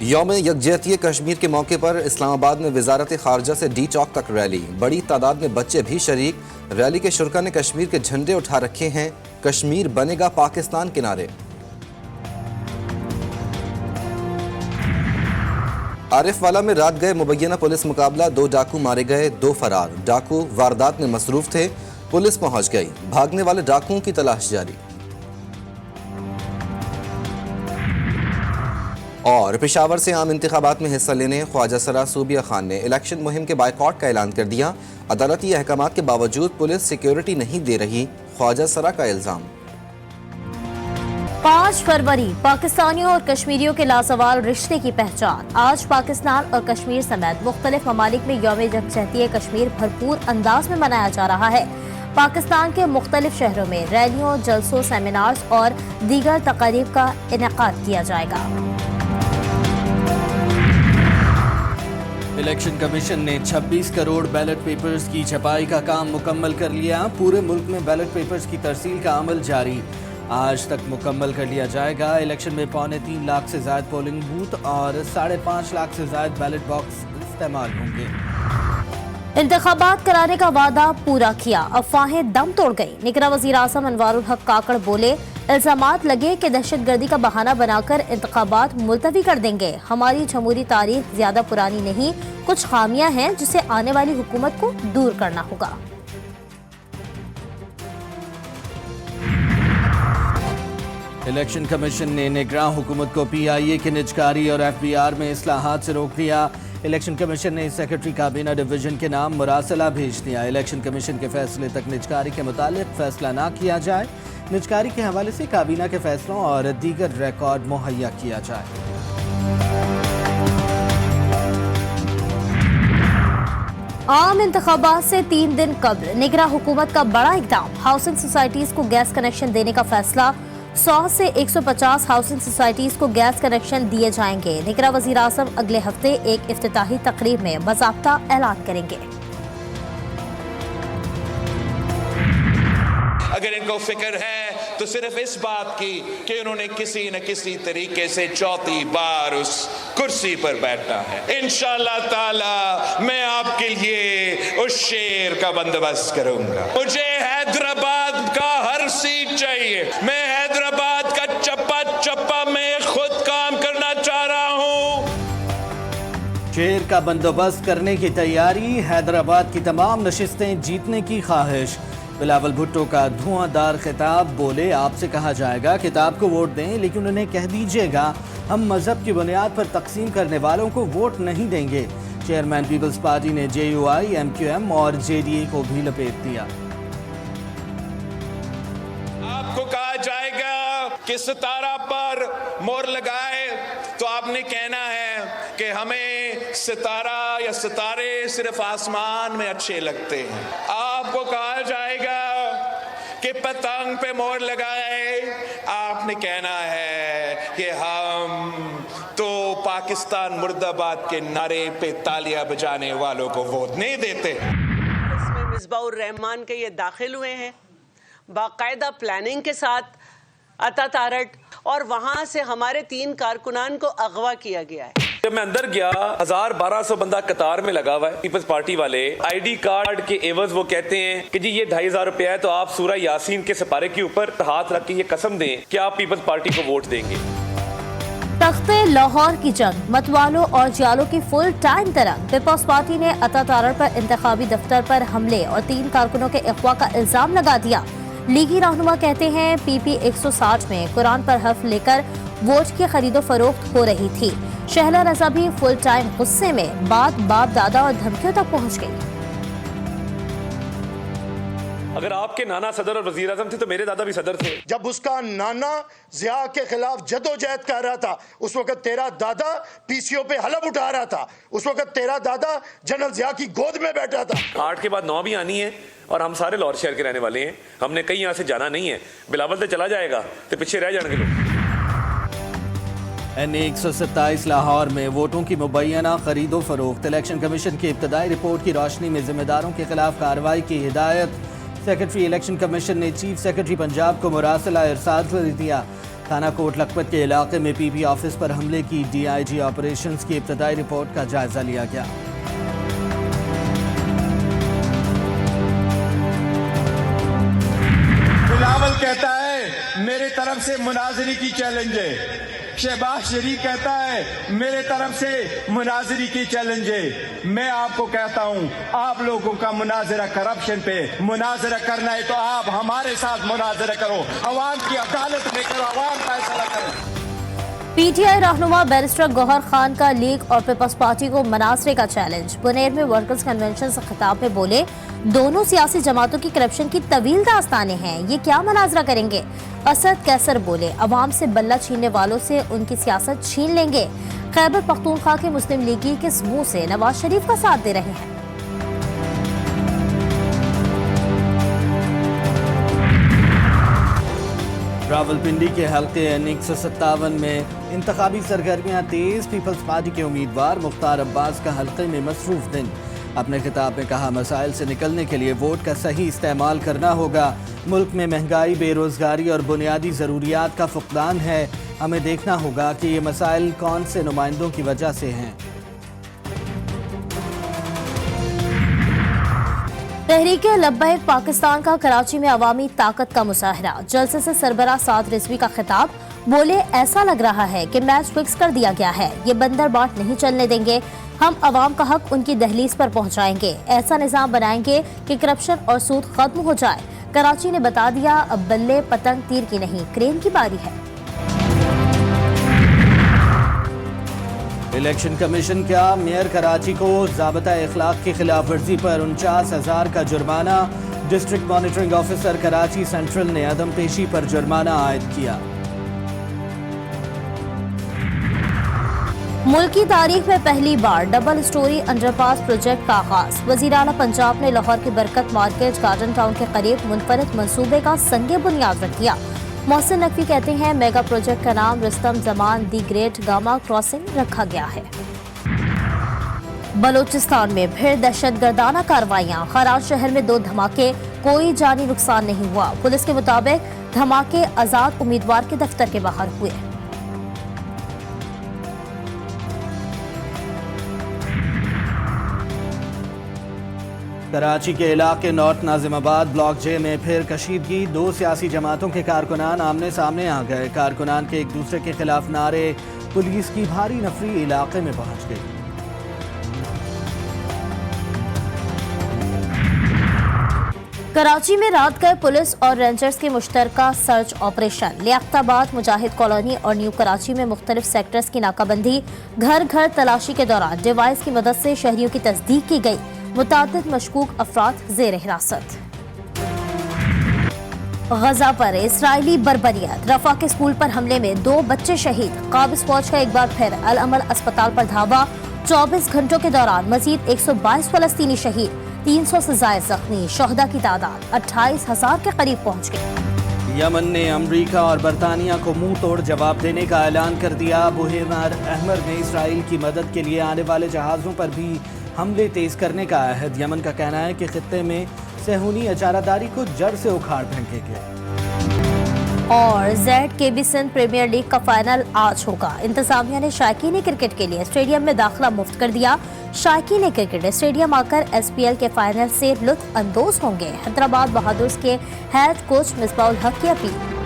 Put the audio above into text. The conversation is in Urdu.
یوم یکجہتی کشمیر کے موقع پر اسلام آباد میں وزارت خارجہ سے ڈی چوک تک ریلی، بڑی تعداد میں بچے بھی شریک۔ ریلی کے شرکاء نے کشمیر کے جھنڈے اٹھا رکھے ہیں، کشمیر بنے گا پاکستان کے نعرے۔ عارف والا میں رات گئے مبینہ پولیس مقابلہ، 2 ڈاکو مارے گئے، 2 فرار۔ ڈاکو واردات میں مصروف تھے، پولیس پہنچ گئی، بھاگنے والے ڈاکوؤں کی تلاش جاری۔ اور پشاور سے عام انتخابات میں حصہ لینے خواجہ سرا صوبیہ خان نے الیکشن مہم کے بائیکاٹ کا اعلان کر دیا۔ عدالتی احکامات کے باوجود پولیس سیکیورٹی نہیں دے رہی، خواجہ سرا کا الزام۔ 5 فروری پاکستانیوں اور کشمیریوں کے لازوال رشتے کی پہچان۔ آج پاکستان اور کشمیر سمیت مختلف ممالک میں یوم یکجہتی کشمیر بھرپور انداز میں منایا جا رہا ہے۔ پاکستان کے مختلف شہروں میں ریلیوں، جلسوں، سیمینارز اور دیگر تقاریب کا انعقاد کیا جائے گا۔ الیکشن کمیشن نے 26 کروڑ بیلٹ پیپرز کی چھپائی کا کام مکمل کر لیا۔ پورے ملک میں بیلٹ پیپرز کی ترسیل کا عمل جاری، آج تک مکمل کر لیا جائے گا۔ الیکشن میں 3.25 لاکھ سے زائد پولنگ بوتھ اور 5.5 لاکھ سے زائد بیلٹ باکس استعمال ہوں گے۔ انتخابات کرانے کا وعدہ پورا کیا، افواہیں دم توڑ گئی۔ نگراں وزیر اعظم انوار الحق کاکڑ بولے، الزامات لگے کہ دہشت گردی کا بہانہ بنا کر انتخابات ملتوی کر دیں گے۔ ہماری جمہوری تاریخ زیادہ پرانی نہیں، کچھ خامیاں ہیں جسے آنے والی حکومت کو دور کرنا ہوگا۔ الیکشن کمیشن نے نگراں حکومت کو PIA کے نجکاری اور FBR میں اصلاحات سے روک دیا۔ الیکشن کمیشن نے سیکرٹری کابینہ ڈویژن کے نام مراسلہ بھیج دیا۔ الیکشن کمیشن کے فیصلے تک نجکاری کے متعلق فیصلہ نہ کیا جائے، نجکاری کے حوالے سے کابینہ کے فیصلوں اور دیگر ریکارڈ مہیا کیا جائے۔ عام انتخابات سے 3 دن قبل نگراں حکومت کا بڑا اقدام، ہاؤسنگ سوسائٹیز کو گیس کنیکشن دینے کا فیصلہ۔ 100 سے 150 ہاؤسنگ سوسائٹیز کو گیس کنیکشن دیے جائیں گے۔ نگراں وزیر اعظم اگلے ہفتے ایک افتتاحی تقریب میں باضابطہ اعلان کریں گے۔ اگر ان کو فکر ہے تو صرف اس بات کی کہ انہوں نے کسی نہ کسی طریقے سے 4تھی بار اس کرسی پر بیٹھنا ہے، انشاءاللہ تعالی میں آپ کے لیے اس شیر کا بندوبست کروں گا۔ مجھے حیدرآباد کا ہر سیٹ چاہیے، میں حیدرآباد کا چپا چپا میں خود کام کرنا چاہ رہا ہوں۔ شیر کا بندوبست کرنے کی تیاری، حیدرآباد کی تمام نشستیں جیتنے کی خواہش۔ بلاول بھٹو کا دھواں دار خطاب، بولے آپ سے کہا جائے گا کتاب کو ووٹ دیں، لیکن انہیں کہہ دیجئے گا ہم مذہب کی بنیاد پر تقسیم کرنے والوں کو ووٹ نہیں دیں گے۔ چیئرمین پیپلز پارٹی نے JUI، MQM اور JDA کو بھی لپیٹ دیا۔ آپ کو کہا جائے گا کہ ستارہ پر مہر لگائے تو آپ نے کہنا ہے کہ ہمیں ستارہ یا ستارے صرف آسمان میں اچھے لگتے ہیں۔ آپ کو کہا جائے گا کہ پتنگ پہ مہر لگائے، آپ نے کہنا ہے کہ ہم تو پاکستان مرد آباد کے نعرے پہ تالیاں بجانے والوں کو ووٹ نہیں دیتے۔ اس میں مصباح الرحمان کے یہ داخل ہوئے ہیں باقاعدہ پلاننگ کے ساتھ عطا تارٹ، اور وہاں سے ہمارے 3 کارکنان کو اغوا کیا گیا ہے۔ جب میں اندر گیا 1200 بندہ قطار میں لگا ہوا ہے۔ پیپلز پارٹی والے ID کارڈ کے عوض وہ کہتے ہیں کہ جی یہ 2500 روپے ہے تو آپ سورہ یاسین کے سپارے کے اوپر ہاتھ رکھ کے یہ قسم دیں کہ آپ پیپلز پارٹی کو ووٹ دیں گے۔ تخت لاہور کی جنگ، متوالوں اور جیالوں کی فل ٹائم ترنگ۔ پیپلز پارٹی نے عطا تارٹ پر انتخابی دفتر پر حملے اور 3 کارکنوں کے اغوا کا الزام لگا دیا۔ لیگی رہنما کہتے ہیں PP 160 میں قرآن پر حرف لے کر ووٹ کی خرید و فروخت ہو رہی تھی۔ شہلا رضا بھی فل ٹائم غصے میں، بات باپ دادا اور دھمکیوں تک پہنچ گئی۔ اگر آپ کے نانا صدر اور وزیر اعظم تھے تو میرے دادا بھی صدر تھے۔ جب اس کا نانا ضیاء کے خلاف جدوجہد کر رہا تھا، اس وقت تیرا دادا PCO پہ حلف اٹھا رہا تھا، اس وقت تیرا دادا جنرل ضیاء کی گود میں بیٹھا تھا۔ 8 کے بعد 9 بھی آنی ہے اور ہم سارے لاہور شہر کے رہنے والے ہیں، ہم نے کہیں یہاں سے جانا نہیں ہے۔ بلاول سے چلا جائے گا تو پیچھے رہ جانے کے لوگ۔ NA 127 لاہور میں ووٹوں کی مبینہ خرید و فروخت۔ الیکشن کمیشن کی ابتدائی رپورٹ کی روشنی میں ذمہ داروں کے خلاف کارروائی کی ہدایت۔ سیکرٹری الیکشن کمیشن نے چیف سیکرٹری پنجاب کو مراسلہ ارسال کر دیا۔ تھانہ کوٹ لکھپت کے علاقے میں پی پی آفس پر حملے کی ڈی آئی جی آپریشنز کی ابتدائی رپورٹ کا جائزہ لیا گیا۔ بلاول کہتا ہے میرے طرف سے مناظری کی چیلنج ہے، شہباز شریف کہتا ہے میرے طرف سے مناظری کی چیلنج ہے۔ میں آپ کو کہتا ہوں آپ لوگوں کا مناظرہ کرپشن پہ مناظرہ کرنا ہے تو آپ ہمارے ساتھ مناظرہ کرو، عوام کی عدالت میں کرو، عوام فیصلہ کرو۔ پی ٹی آئی رہنما بیرسٹر گوہر خان کا لیگ اور پیپلز پارٹی کو مناظرے کا چیلنج۔ بنیر میں ورکرز کنونشن سے خطاب میں بولے دونوں سیاسی جماعتوں کی کرپشن کی طویل داستانیں ہیں، یہ کیا مناظرہ کریں گے؟ اسد کیسر بولے عوام سے بلہ چھیننے والوں سے ان کی سیاست چھین لیں گے۔ خیبر پختونخوا کے مسلم لیگی کس منہ سے نواز شریف کا ساتھ دے رہے ہیں؟ راولپنڈی کے حلقے N157 میں انتخابی سرگرمیاں تیز۔ پیپلز پارٹی کے امیدوار مختار عباس کا حلقے میں مصروف دن۔ اپنے خطاب میں کہا مسائل سے نکلنے کے لیے ووٹ کا صحیح استعمال کرنا ہوگا۔ ملک میں مہنگائی، بے روزگاری اور بنیادی ضروریات کا فقدان ہے۔ ہمیں دیکھنا ہوگا کہ یہ مسائل کون سے نمائندوں کی وجہ سے ہیں۔ تحریک لبیک پاکستان کا کراچی میں عوامی طاقت کا مظاہرہ۔ جلسے سے سربراہ سعد رضوی کا خطاب، بولے ایسا لگ رہا ہے کہ میچ فکس کر دیا گیا ہے، یہ بندر بانٹ نہیں چلنے دیں گے، ہم عوام کا حق ان کی دہلیز پر پہنچائیں گے، ایسا نظام بنائیں گے کہ کرپشن اور سود ختم ہو جائے۔ کراچی نے بتا دیا اب بلے پتنگ تیر کی نہیں، کرین کی باری ہے۔ الیکشن کمیشن کا میئر کراچی کو ضابطہ اخلاق کی خلاف ورزی پر 49,000 کا جرمانہ۔ District monitoring officer Karachi central نے عدم پیشی پر جرمانہ عائد کیا۔ ملک کی تاریخ میں پہلی بار ڈبل سٹوری انڈر پاس پروجیکٹ کا آغاز۔ وزیر اعلیٰ پنجاب نے لاہور کی برکت مارکیٹ گارڈن ٹاؤن کے قریب منفرد منصوبے کا سنگ بنیاد رکھ دیا۔ محسن نقوی کہتے ہیں میگا پروجیکٹ کا نام رستم زمان دی گریٹ گاما کراسنگ رکھا گیا ہے۔ بلوچستان میں پھر دہشت گردانہ کارروائیاں۔ خراج شہر میں 2 دھماکے، کوئی جانی نقصان نہیں ہوا۔ پولیس کے مطابق دھماکے آزاد امیدوار کے دفتر کے باہر ہوئے۔ کراچی کے علاقے نارتھ ناظم آباد بلاک جے میں پھر کشیدگی۔ 2 سیاسی جماعتوں کے کارکنان آمنے سامنے آ گئے۔ کارکنان کے ایک دوسرے کے خلاف نعرے، پولیس کی بھاری نفری علاقے میں پہنچ گئی۔ کراچی میں رات گئے پولیس اور رینجرز کی مشترکہ search operation. Liaquatabad, Mujahid colony اور نیو کراچی میں مختلف سیکٹرز کی ناکہ بندی۔ گھر گھر تلاشی کے دوران ڈیوائس کی مدد سے شہریوں کی تصدیق کی گئی۔ متعدد مشکوک افراد زیر حراست۔ غزہ پر اسرائیلی بربریت۔ رفح کے اسکول پر حملے میں 2 بچے شہید۔ قابض فوج کا ایک بار پھر العمل اسپتال پر دھاوا۔ 24 گھنٹوں کے دوران مزید 122 فلسطینی شہید، 300 سے زائد زخمی۔ شہداء کی تعداد 28,000 کے قریب پہنچ گئی۔ یمن نے امریکہ اور برطانیہ کو منہ توڑ جواب دینے کا اعلان کر دیا۔ ابو ہیمر احمر نے اسرائیل کی مدد کے لیے آنے والے جہازوں پر بھی حملے تیز کرنے کا عہد۔ یمن کا کہنا ہے کہ خطے میں صہیونی اجارہ داری کو جڑ سے اکھاڑ پھینکیں گے۔ اور ZKB سندھ پریمیئر لیگ کا فائنل آج ہوگا۔ انتظامیہ نے شائقین کرکٹ کے لیے اسٹیڈیم میں داخلہ مفت کر دیا۔ شائقین کرکٹ اسٹیڈیم آ کر SPL کے فائنل سے لطف اندوز ہوں گے۔ حیدرآباد بہادرز کے ہیڈ کوچ مصباح الحق کی اپیل۔